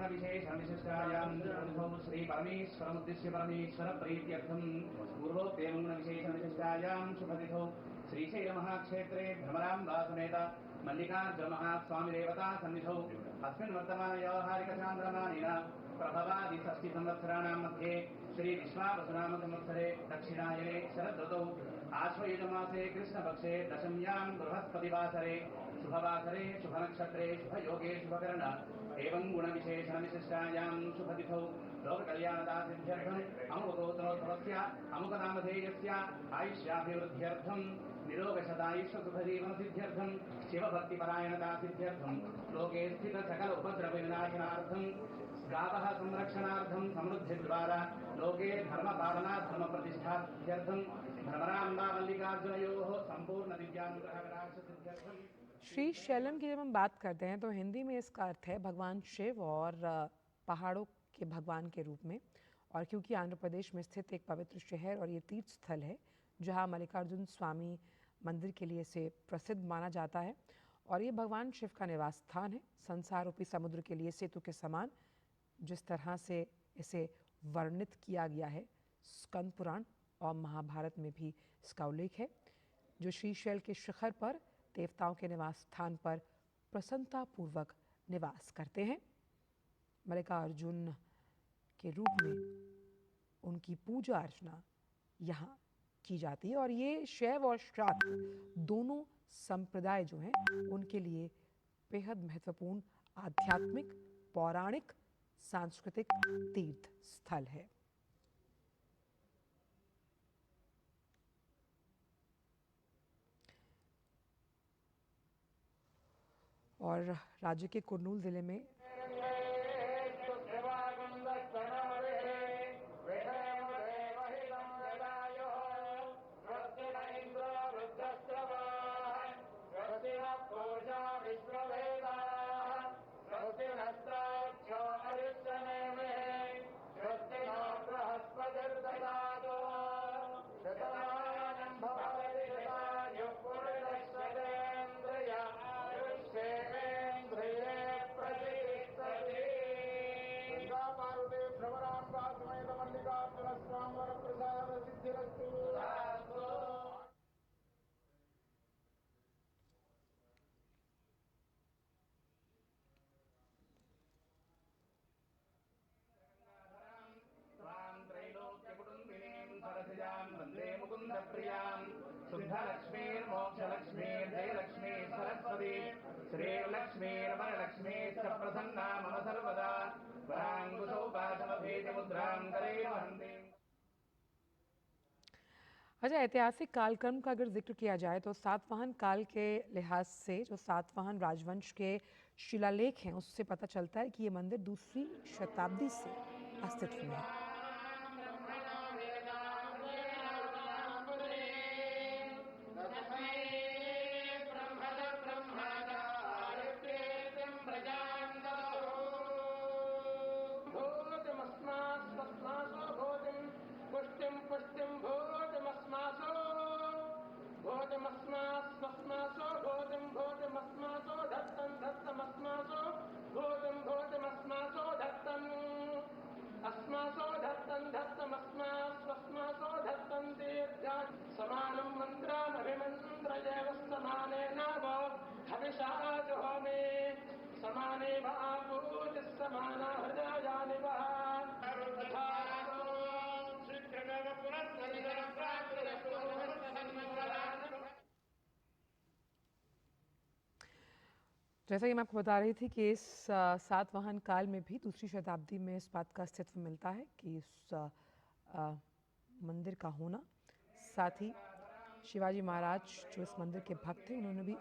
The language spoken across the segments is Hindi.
गुणविशेषविशिष्टायां श्री परमेश्वरमुद्दिश्य परमेश्वर प्रीत्यर्थं पूर्वोक्तेन गुणविशेषविशिष्टायां शुभतिथौ श्रीशैलमहाक्षेत्रे भ्रमराम्बा समेत मल्लिकार्जुनमहास्वामिदेवता सन्निधौ अस्मिन् वर्तमानव्यावहारिकचान्द्रमानेन प्रभवादिषष्टिसंवत्सराणां मध्ये श्री विश्वावसुनाम संवत्सरे दक्षिणायने शरदृतौ आश्वयुजमासे कृष्णपक्षे दशम्यां बृहस्पतिवासरे शुभवासरे शुभनक्षत्रे शुभयोगे शुभकर्ण एवं गुणविशेषणविशिष्टायां शुभतिथौ लोककल्याणदासिद्ध्यर्थम् अमुकगोत्रोद्भवस्य अमुकनामधेयस्य आयुष्याभिवृद्ध्यर्थं निरोगशतायुष्यसुखजीवनसिद्ध्यर्थं शिवभक्तिपरायणतासिद्ध्यर्थं लोके स्थितसकल उपद्रवविनाशनार्थं गावः संरक्षणार्थं समृद्धिद्वारा लोके धर्मपालनाधर्मप्रतिष्ठार्थं भ्रमराम्बा मल्लिकार्जुनयोः संपूर्ण दिव्यानुग्रहविनाशसिद्ध्यर्थं। श्री शैलम की जब हम बात करते हैं तो हिंदी में इसका अर्थ है भगवान शिव और पहाड़ों के भगवान के रूप में। और क्योंकि आंध्र प्रदेश में स्थित एक पवित्र शहर और ये तीर्थ स्थल है जहाँ मल्लिकार्जुन स्वामी मंदिर के लिए इसे प्रसिद्ध माना जाता है और ये भगवान शिव का निवास स्थान है। संसार रूपी समुद्र के लिए सेतु के समान जिस तरह से इसे वर्णित किया गया है स्कंद पुराण और महाभारत में भी इसका उल्लेख है, जो श्रीशैल के शिखर पर देवताओं के निवास स्थान पर प्रसन्नतापूर्वक निवास करते हैं। मल्लिकार्जुन के रूप में उनकी पूजा अर्चना यहाँ की जाती है और ये शैव और शाक्त दोनों संप्रदाय जो हैं उनके लिए बेहद महत्वपूर्ण आध्यात्मिक, पौराणिक, सांस्कृतिक तीर्थ स्थल है। और राज्य के कुर्नूल जिले में वंदे मुकुंद प्रियां शुद्धलक्ष्मीर्मोक्षलक्ष्मीर्जयलक्ष्मी सरस्वती श्रीलक्ष्मीर्वरलक्ष्मीश्च प्रसन्ना मम सर्वदा वरांगुशोपाशमभेदमुद्रां करे वहन्ति। अच्छा, ऐतिहासिक कालक्रम का अगर जिक्र किया जाए तो सातवाहन काल के लिहाज से जो सातवाहन राजवंश के शिलालेख हैं उससे पता चलता है कि ये मंदिर दूसरी शताब्दी से अस्तित्व में है। समानं मन्त्रामभिमन्त्रयेव समानेन हविषा जुहोमि समाने आपूतिः समाना हृदयानि वः जैसा कि मैं आपको बता रही थी कि इस सातवाहन काल में भी दूसरी शताब्दी में इस बात का अस्तित्व मिलता है कि इस मंदिर का होना, साथ ही शिवाजी महाराज जो इस मंदिर के भक्त थे उन्होंने भी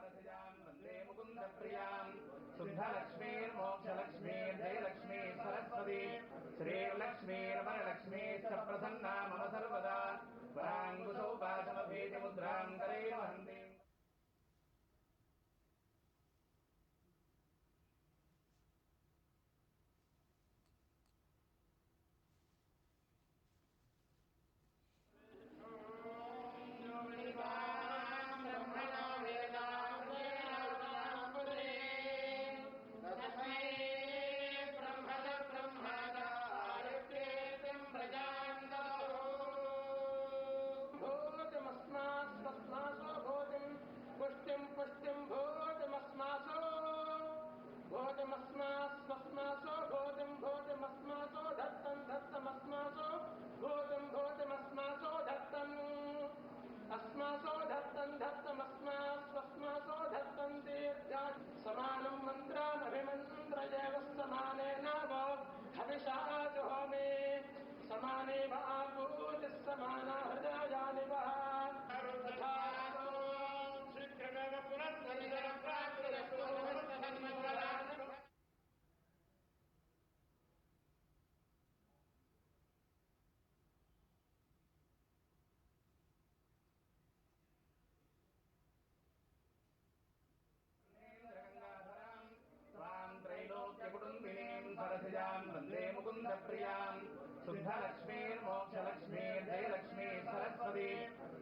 सरसिजां वन्दे मुकुन्दप्रियां शुद्धलक्ष्मीर्मोक्षलक्ष्मीर्जयलक्ष्मी सरस्वती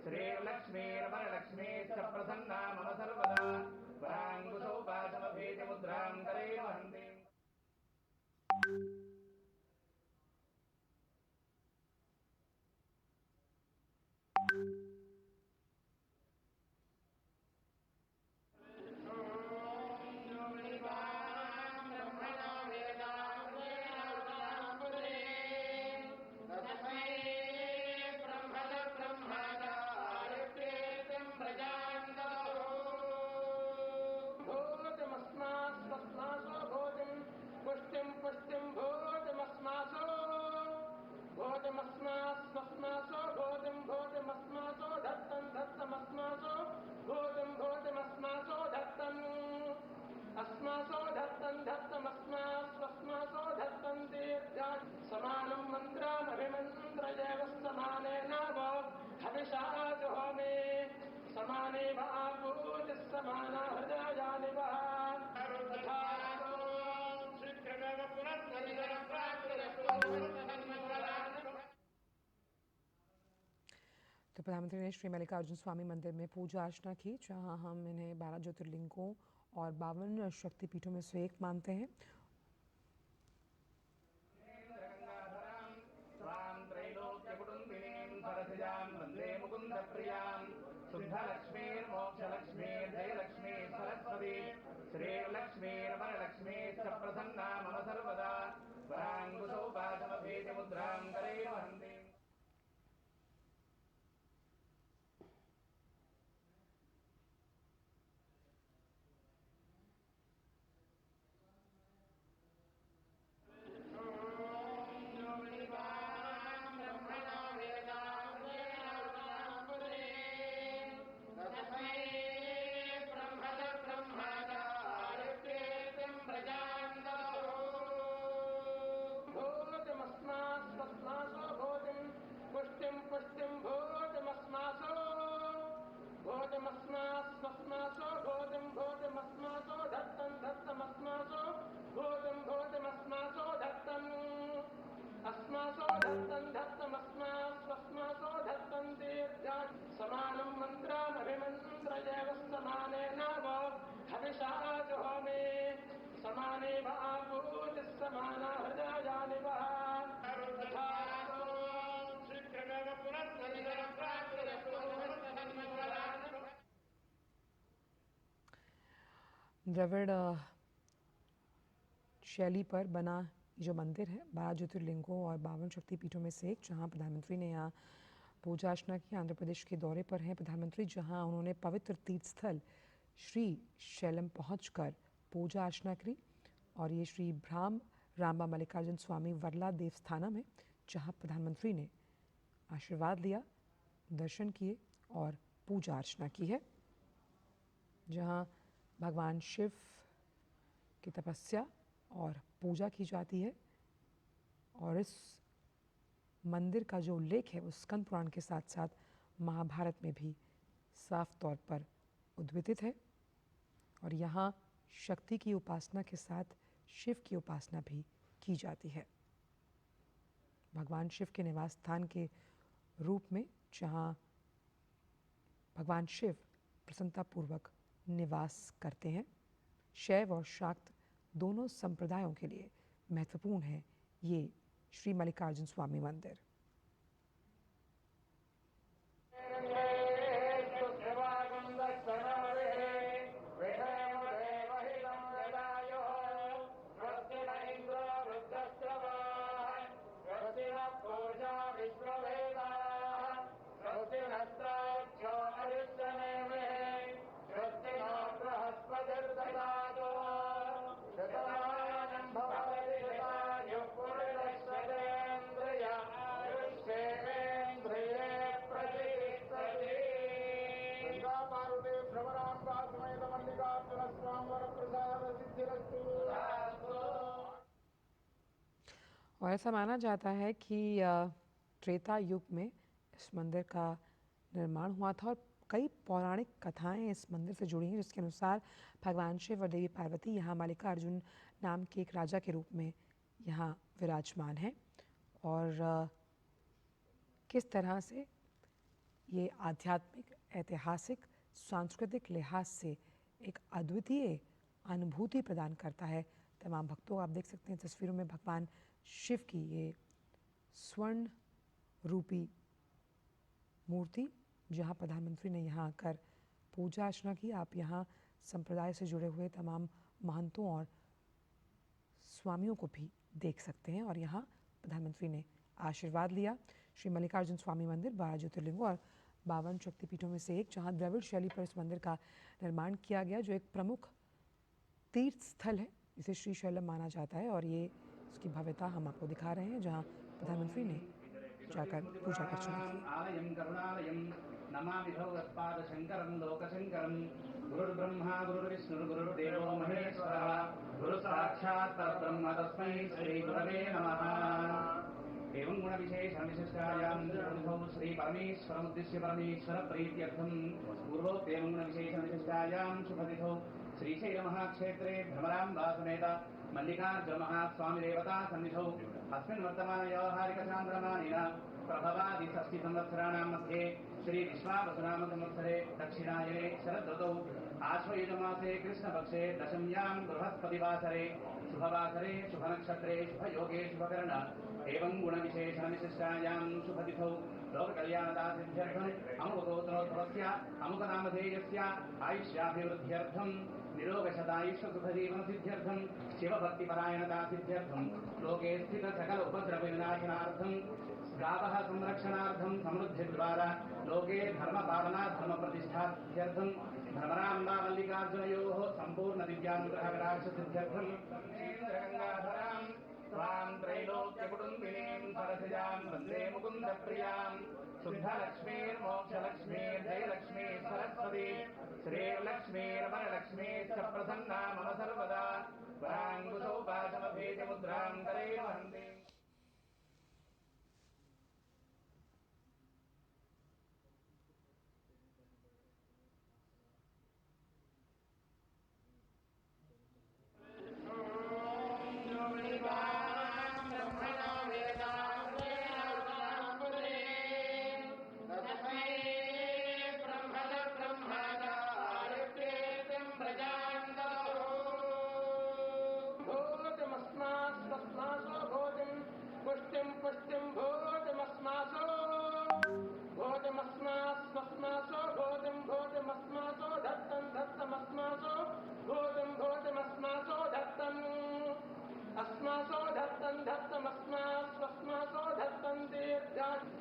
श्रीर्लक्ष्मीर्वरलक्ष्मीश्च प्रसन्ना मम सर्वदा वराङ्कुशोपासमभेदमुद्रां करे वहन्ति। भोजमस्मासो भोजमस्मासो धत्तमस्मासो भोजमस्मासो धत्तम् अस्मासो धत्तमस्मासो धत्तं दीर्घा समानं मन्त्रामभिमन्त्रयेव समानेन वो हविषा जुहोमि समाने वा पूजिः समाना हृदयानि वा तो प्रधानमंत्री ने श्री मल्लिकार्जुन स्वामी मंदिर में पूजा अर्चना की, जहां हम इन्हें 12 ज्योतिर्लिंगों और 52 शक्तिपीठों में से एक मानते हैं। वन्दे मुकुन्दप्रियां शुद्धलक्ष्मीर्मोक्षलक्ष्मीर्जयलक्ष्मी सरस्वती श्रीर्लक्ष्मीर्वरलक्ष्मीश्च प्रसन्ना मम सर्वदा वराङ्कुशोपासमभेदमुद्रां करे वहन्ति। भोजमस्मासो धत्तमस्मासो भोजमस्मासो धत्तम् अस्मासो धत्तमस्मासो धत्तं दीर्घा समानं मन्त्रामभिमन्त्रयेव समानेन वो हविषा जुहोमि समाने वा पूजिः समाना हृदयानि वा द्रविड़ शैली पर बना जो मंदिर है 12 ज्योतिर्लिंगों और 52 शक्तिपीठों में से एक, जहां प्रधानमंत्री ने यहाँ पूजा अर्चना की। आंध्र प्रदेश के दौरे पर हैं प्रधानमंत्री, जहां उन्होंने पवित्र तीर्थ स्थल श्री शैलम पहुंचकर पूजा अर्चना की। और ये श्री भ्राम रामबा मल्लिकार्जुन स्वामी वर्ला देवस्थानम है, जहां प्रधानमंत्री ने आशीर्वाद लिया, दर्शन किए और पूजा अर्चना की है, जहां भगवान शिव की तपस्या और पूजा की जाती है। और इस मंदिर का जो उल्लेख है वो स्कंद पुराण के साथ साथ महाभारत में भी साफ तौर पर उद्भिदित है। और यहाँ शक्ति की उपासना के साथ शिव की उपासना भी की जाती है। भगवान शिव के निवास स्थान के रूप में, जहाँ भगवान शिव प्रसन्नतापूर्वक निवास करते हैं। शैव और शाक्त दोनों संप्रदायों के लिए महत्वपूर्ण है ये श्री मल्लिकार्जुन स्वामी मंदिर। और ऐसा माना जाता है कि त्रेता युग में इस मंदिर का निर्माण हुआ था। और कई पौराणिक कथाएं इस मंदिर से जुड़ी हैं, जिसके अनुसार भगवान शिव और देवी पार्वती यहाँ मल्लिकार्जुन नाम के एक राजा के रूप में यहाँ विराजमान हैं और किस तरह से ये आध्यात्मिक, ऐतिहासिक, सांस्कृतिक लिहाज से एक अद्वितीय अनुभूति प्रदान करता है तमाम भक्तों। आप देख सकते हैं तस्वीरों में भगवान शिव की ये स्वर्ण रूपी मूर्ति, जहाँ प्रधानमंत्री ने यहाँ आकर पूजा अर्चना की। आप यहाँ संप्रदाय से जुड़े हुए तमाम महंतों और स्वामियों को भी देख सकते हैं और यहाँ प्रधानमंत्री ने आशीर्वाद लिया। श्री मल्लिकार्जुन स्वामी मंदिर 12 ज्योतिर्लिंगों और 52 शक्तिपीठों में से एक, जहाँ द्रविड़ शैली पर इस मंदिर का निर्माण किया गया, जो एक प्रमुख तीर्थ स्थल है, इसे श्रीशैलम माना जाता है और ये इसकी भव्यता हम आपको दिखा रहे हैं, जहाँ प्रधानमंत्री ने जाकर पूजा अर्चना की। आलयं करुणालयं नमामि भगवत्पादशङ्करं लोकशङ्करं गुरुर्ब्रह्मा गुरुर्विष्णुर्गुरुर्देवो महेश्वरः गुरुसाक्षात् परब्रह्म तस्मै श्रीगुरवे नमः। एवं गुणविशेषविशिष्टायां गुरुभौ श्रीपरमेश्वरमुद्दिश्य परमेश्वरप्रीत्यर्थं पूर्वोक्तेवं गुणविशेषविशिष्टायां शुभतिथौ श्रीशैलमहाक्षेत्रे भ्रमराम्बासमेत मल्लिकार्जुनमहास्वामिदेवता सन्निधौ अस्मिन् वर्तमानव्यावहारिकचान्द्रमानेन प्रभवादि षष्टिसंवत्सराणां मध्ये श्रीविश्वावसुनामसंवत्सरे दक्षिणायने शरदृतौ आश्वयुजमासे कृष्णपक्षे दशम्यां बृहस्पतिवासरे शुभवासरे शुभनक्षत्रे शुभयोगे शुभकर्ण एवं गुणविशेषणविशिष्टायां शुभतिथौ लोककल्याणदासिद्ध्यर्थम् अमुकगोत्रोद्भवस्य अमुकनामधेयस्य आयुष्याभिवृद्ध्यर्थं निरोगशतायुष्यसुखजीवनसिद्ध्यर्थं शिवभक्तिपरायणदासिद्ध्यर्थं लोके स्थितसकल उपद्रवविनाशनार्थं गावः संरक्षणार्थं समृद्धिद्वारा लोके धर्मपालना धर्मप्रतिष्ठार्थं भ्रमराम्बा मल्लिकार्जुनयोः सम्पूर्णदिव्यानुग्रहकटाक्षसिद्ध्यर्थं श्रीन्द्रगङ्गाधरां त्वां त्रैलोक्यकुटुम्बिनीं सरसिजां वन्दे मुकुन्दप्रियां शुद्धलक्ष्मीर्मोक्षलक्ष्मीर्जयलक्ष्मी सरस्वती श्रीर्लक्ष्मीर्वरलक्ष्मीश्च प्रसन्ना मम सर्वदा वराङ्कुशौपाशमभेदमुद्रां करे वहन्ति।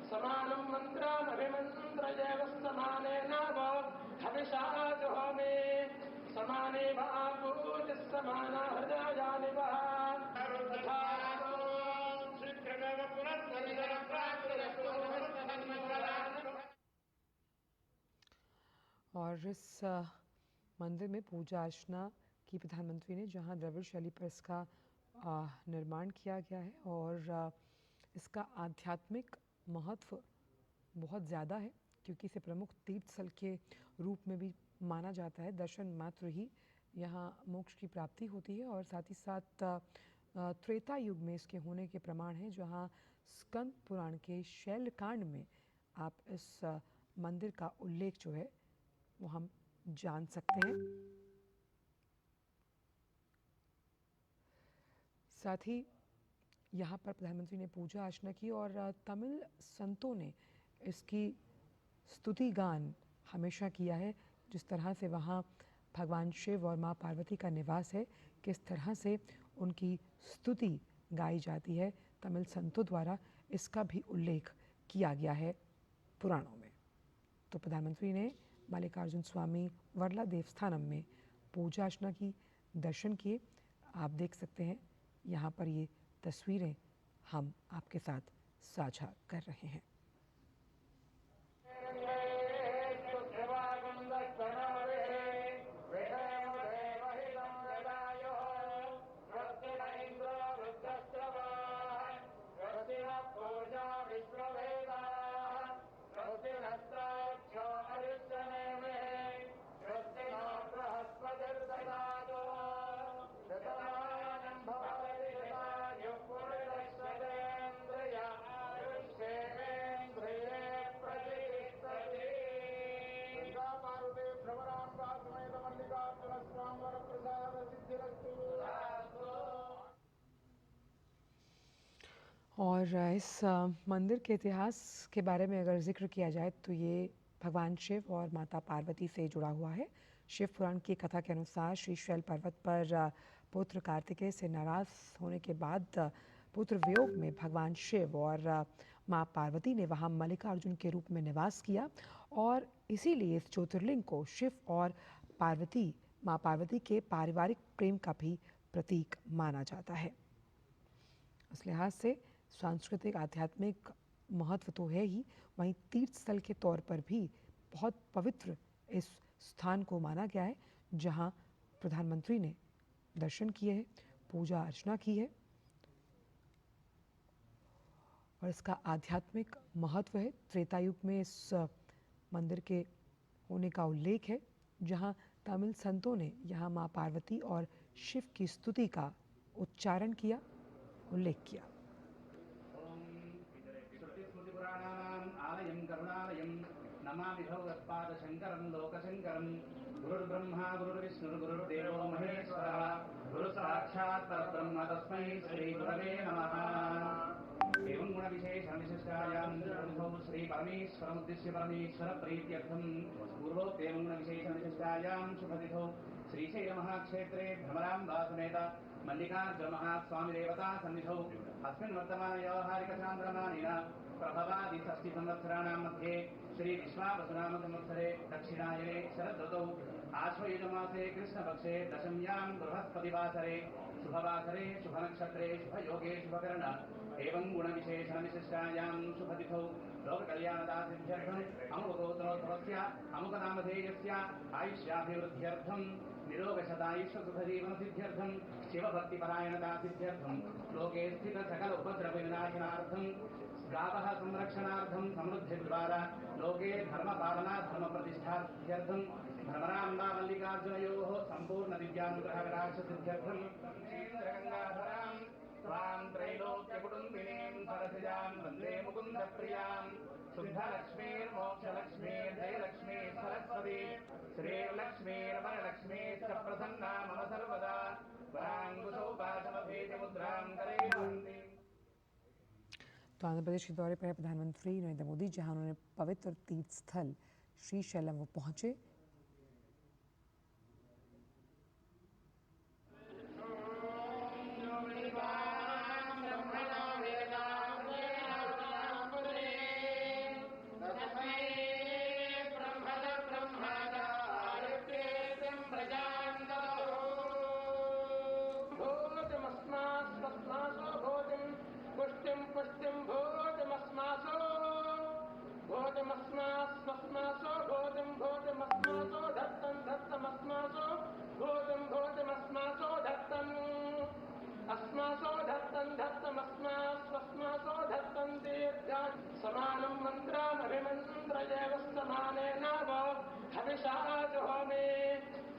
समानं मन्त्रामभिमन्त्रयवस्तमानेन वो हविषा जुहोमि समाने वा पूजिः समाना हृदयानि वा और इस मंदिर में पूजा अर्चना की प्रधानमंत्री ने, जहां द्रविड़ शैली पर इसका निर्माण किया गया है और इसका आध्यात्मिक महत्व बहुत ज़्यादा है, क्योंकि इसे प्रमुख तीर्थ स्थल के रूप में भी माना जाता है। दर्शन मात्र ही यहाँ मोक्ष की प्राप्ति होती है और साथ ही साथ त्रेता युग में इसके होने के प्रमाण हैं, जहाँ स्कंद पुराण के शैलकांड में आप इस मंदिर का उल्लेख जो है वो हम जान सकते हैं। साथ ही यहाँ पर प्रधानमंत्री ने पूजा अर्चना की और तमिल संतों ने इसकी स्तुति गान हमेशा किया है। जिस तरह से वहाँ भगवान शिव और माँ पार्वती का निवास है, किस तरह से उनकी स्तुति गाई जाती है, तमिल संतों द्वारा इसका भी उल्लेख किया गया है पुराणों में। तो प्रधानमंत्री ने मल्लिकार्जुन स्वामी वर्ला देवस्थानम में पूजा अर्चना की, दर्शन किए। आप देख सकते हैं यहाँ पर ये तस्वीरें हम आपके साथ साझा कर रहे हैं। और इस मंदिर के इतिहास के बारे में अगर जिक्र किया जाए तो ये भगवान शिव और माता पार्वती से जुड़ा हुआ है। शिव पुराण की कथा के अनुसार श्रीशैल पर्वत पर पुत्र कार्तिकेय से नाराज होने के बाद पुत्र वियोग में भगवान शिव और माँ पार्वती ने वहाँ मल्लिकार्जुन के रूप में निवास किया और इसीलिए इस ज्योतिर्लिंग को शिव और पार्वती माँ पार्वती के पारिवारिक प्रेम का भी प्रतीक माना जाता है। इस लिहाज से सांस्कृतिक आध्यात्मिक महत्व तो है ही, वहीं तीर्थ स्थल के तौर पर भी बहुत पवित्र इस स्थान को माना गया है, जहां प्रधानमंत्री ने दर्शन किए हैं, पूजा अर्चना की है और इसका आध्यात्मिक महत्व है। त्रेता युग में इस मंदिर के होने का उल्लेख है, जहां तमिल संतों ने यहाँ माँ पार्वती और शिव की स्तुति का उच्चारण किया, उल्लेख किया। श्रुतिस्मृतिपुराणानाम् आलयं करुणालयं नमामि भगवत्पादशङ्करं लोकशङ्करं गुरुर्ब्रह्मा गुरुर्विष्णुर्गुरुर्देवो महेश्वरः गुरुसाक्षात् परब्रह्म तस्मै श्रीगुरवे नमः। एवं गुणविशेषविशिष्टायां गुरुभौ श्रीपरमेश्वरमुद्दिश्य परमेश्वरप्रीत्यर्थं पूर्वोक्तेन गुणविशेषविशिष्टायां शुभतिथौ श्रीशैलमहाक्षेत्रे भ्रमराम्बासमेत मल्लिकार्जुनमहास्वामिदेवता सन्निधौ अस्मिन् वर्तमाने व्यावहारिकचान्द्रमानेन प्रभवादिषष्टिसंवत्सराणां मध्ये श्रीविश्वावसुनामसंवत्सरे दक्षिणायने शरदृतौ आश्वयुजमासे कृष्णपक्षे दशम्यां बृहस्पतिवासरे शुभवासरे शुभनक्षत्रे शुभयोगे शुभकर्ण एवं गुणविशेषणविशिष्टायां शुभतिथौ लोककल्याणदासिद्ध्यर्थम् अमुकगोत्रोद्भवस्य अमुकनामधेयस्य आयुष्याभिवृद्ध्यर्थं निरोगशतायुष्यसुखजीवनसिद्ध्यर्थं शिवभक्तिपरायणदासिद्ध्यर्थं लोके स्थितसकल उपद्रवविनाशनार्थं गावः संरक्षणार्थं समृद्धिद्वारा लोके धर्मपालना धर्मप्रतिष्ठार्थं भ्रमराम्बा मल्लिकार्जुनयोः सम्पूर्णदिव्यानुग्रहकटाक्षसिद्ध्यर्थं श्रीन्द्रगङ्गाधरां त्वां त्रैलोक्यकुटुम्बिनीं सरसिजां वन्दे मुकुन्दप्रियां शुद्धलक्ष्मीर्मोक्षलक्ष्मीर्जयलक्ष्मी सरस्वती श्रीर्लक्ष्मीर्वरलक्ष्मीश्च प्रसन्ना मम सर्वदा वराङ्कुशौपाशमभेदमुद्रां करे वन्दे। तो आंध्र प्रदेश के दौरे पर प्रधानमंत्री नरेंद्र मोदी, जहां उन्होंने पवित्र तीर्थ स्थल श्रीशैलम वो पहुंचे। समानं मन्त्रामभिमन्त्रयेव समानेन वो हविषा जुहोमि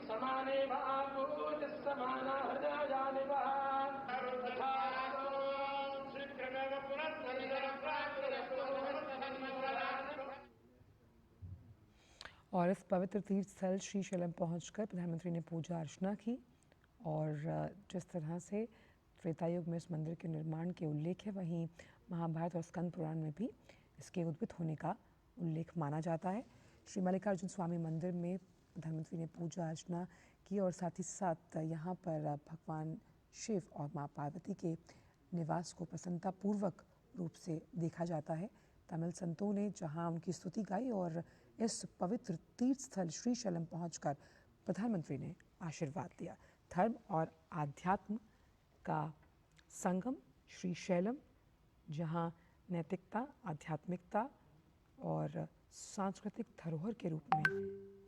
समानेव आपूतिः समाना हृदयानि वा शीघ्रमेव और इस पवित्र तीर्थ स्थल श्रीशैलम पहुंचकर प्रधानमंत्री ने पूजा अर्चना की और जिस तरह से त्रेता युग में इस मंदिर के निर्माण के उल्लेख है, वहीं महाभारत और स्कंद पुराण में भी इसके उद्भित होने का उल्लेख माना जाता है। श्री मल्लिकार्जुन स्वामी मंदिर में प्रधानमंत्री ने पूजा अर्चना की और साथ ही साथ यहाँ पर भगवान शिव और माँ पार्वती के निवास को प्रसन्नतापूर्वक रूप से देखा जाता है। तमिल संतों ने जहाँ उनकी स्तुति गाई और इस पवित्र तीर्थ स्थल श्रीशैलम पहुंचकर प्रधानमंत्री ने आशीर्वाद दिया। धर्म और आध्यात्म का संगम श्रीशैलम, जहां नैतिकता, आध्यात्मिकता और सांस्कृतिक धरोहर के रूप में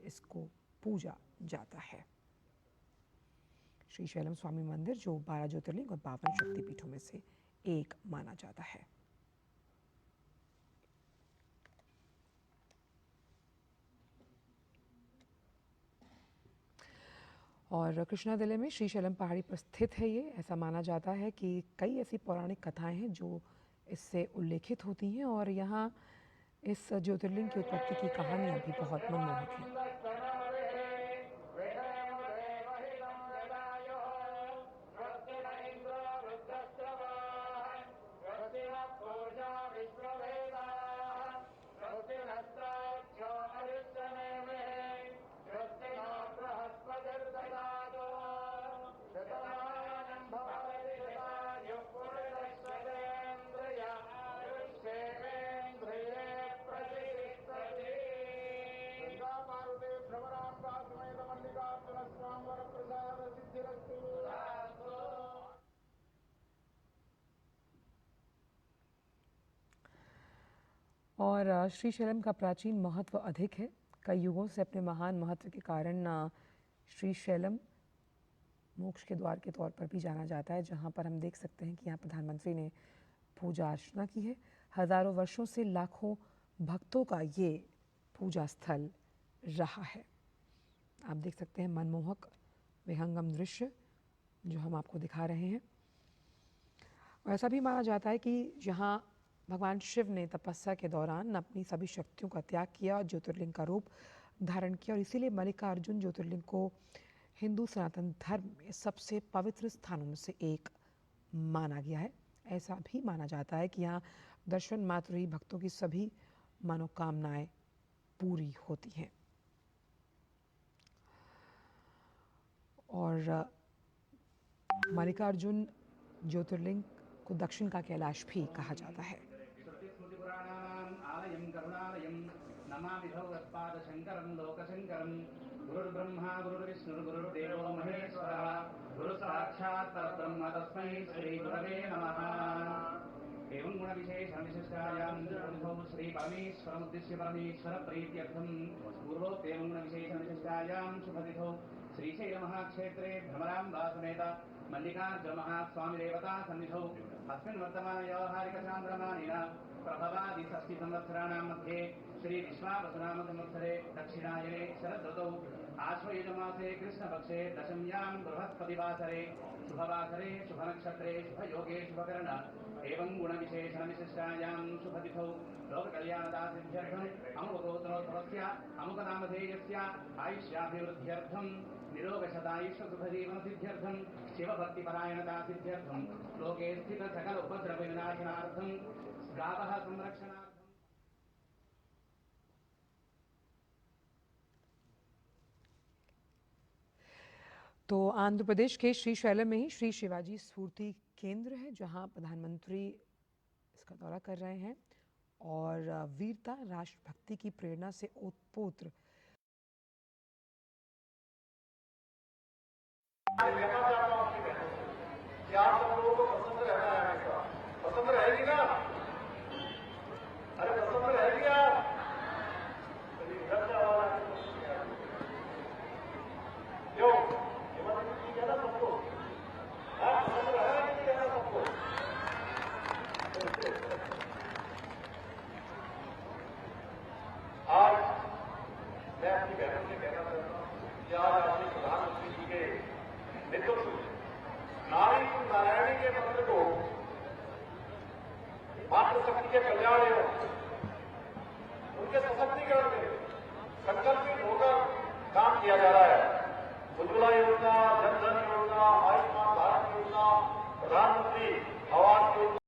इसको पूजा जाता है। श्रीशैलम स्वामी मंदिर जो 12 ज्योतिर्लिंग और 52 शक्तिपीठों में से एक माना जाता है। और कृष्णा जिले में श्रीशैलम पहाड़ी पर स्थित है ये। ऐसा माना जाता है कि कई ऐसी पौराणिक कथाएं हैं जो इससे उल्लेखित होती हैं और यहाँ इस ज्योतिर्लिंग की उत्पत्ति की कहानियाँ भी बहुत मनमोहक हैं। और श्रीशैलम का प्राचीन महत्व अधिक है। कई युगों से अपने महान महत्व के कारण श्रीशैलम मोक्ष के द्वार के तौर पर भी जाना जाता है, जहां पर हम देख सकते हैं कि यहाँ प्रधानमंत्री ने पूजा अर्चना की है। हजारों वर्षों से लाखों भक्तों का ये पूजा स्थल रहा है। आप देख सकते हैं मनमोहक विहंगम दृश्य जो हम आपको दिखा रहे हैं। और ऐसा भी माना जाता है कि यहाँ भगवान शिव ने तपस्या के दौरान अपनी सभी शक्तियों का त्याग किया और ज्योतिर्लिंग का रूप धारण किया, और इसीलिए मल्लिकार्जुन ज्योतिर्लिंग को हिंदू सनातन धर्म में सबसे पवित्र स्थानों में से एक माना गया है। ऐसा भी माना जाता है कि यहाँ दर्शन मात्र ही भक्तों की सभी मनोकामनाएं पूरी होती हैं। और मल्लिकार्जुन ज्योतिर्लिंग को दक्षिण का कैलाश भी कहा जाता है। नमामि भगवत्पादशङ्करं लोकशङ्करं गुरुर्ब्रह्मा गुरुर्विष्णुः गुरुर्देवो महेश्वरः गुरुसाक्षात् परब्रह्म तस्मै श्रीगुरवे नमः। एवं गुणविशेषविशिष्टायां गुरुभौ श्रीपरमेश्वरमुद्दिश्य परमेश्वरप्रीत्यर्थं पूर्वोक्तेवं गुणविशेषविशिष्टायां शुभतिथौ श्रीशैलमहाक्षेत्रे भ्रमराम्बा समेत मल्लिकार्जुनमहास्वामिदेवता सन्निधौ अस्मिन् वर्तमानव्यावहारिकचान्द्रमानेन प्रभवादि षष्टिसंवत्सराणां मध्ये श्री विश्वावसुनाम संवत्सरे दक्षिणायने शरदृतौ आश्वयुजमासे कृष्णपक्षे दशम्यां बृहस्पतिवासरे शुभवासरे शुभनक्षत्रे शुभयोगे शुभकर्ण एवं गुणविशेषणविशिष्टायां शुभतिथौ लोककल्याणदासिद्ध्यर्थम् अमुकगोत्रोद्भवस्य अमुकनामधेयस्य आयुष्याभिवृद्ध्यर्थं निरोगशतायुष्यसुखजीवनसिद्ध्यर्थं शिवभक्तिपरायणदासिद्ध्यर्थं लोके स्थितसकल उपद्रवविनाशनार्थं गावः संरक्षणार्थं। तो आंध्र प्रदेश के श्रीशैलम में ही श्री शिवाजी स्फूर्ति केंद्र है, जहां प्रधानमंत्री इसका दौरा कर रहे हैं और वीरता राष्ट्रभक्ति की प्रेरणा से ओतप्रोत क्या आप सब लोगों को पसंद रहना है? हमेशा पसंद रहेगी ना? अरे पसंद रहेगी आप? क्यों? ठीक है ना सबको? पसंद रहेगा कि नहीं रहना सबको? आज मैं अपनी बहनों से कहना चाहता हूँ कि आज अपने प्रधानमंत्री जी के नेतृत्व में नारी नारायणी के मंत्र को मातृशक्ति के कल्याण एवं उनके सशक्तिकरण में संकल्पित होकर काम किया जा रहा है। उज्ज्वला योजना, जन धन योजना, आयुष्मान भारत योजना, प्रधानमंत्री आवास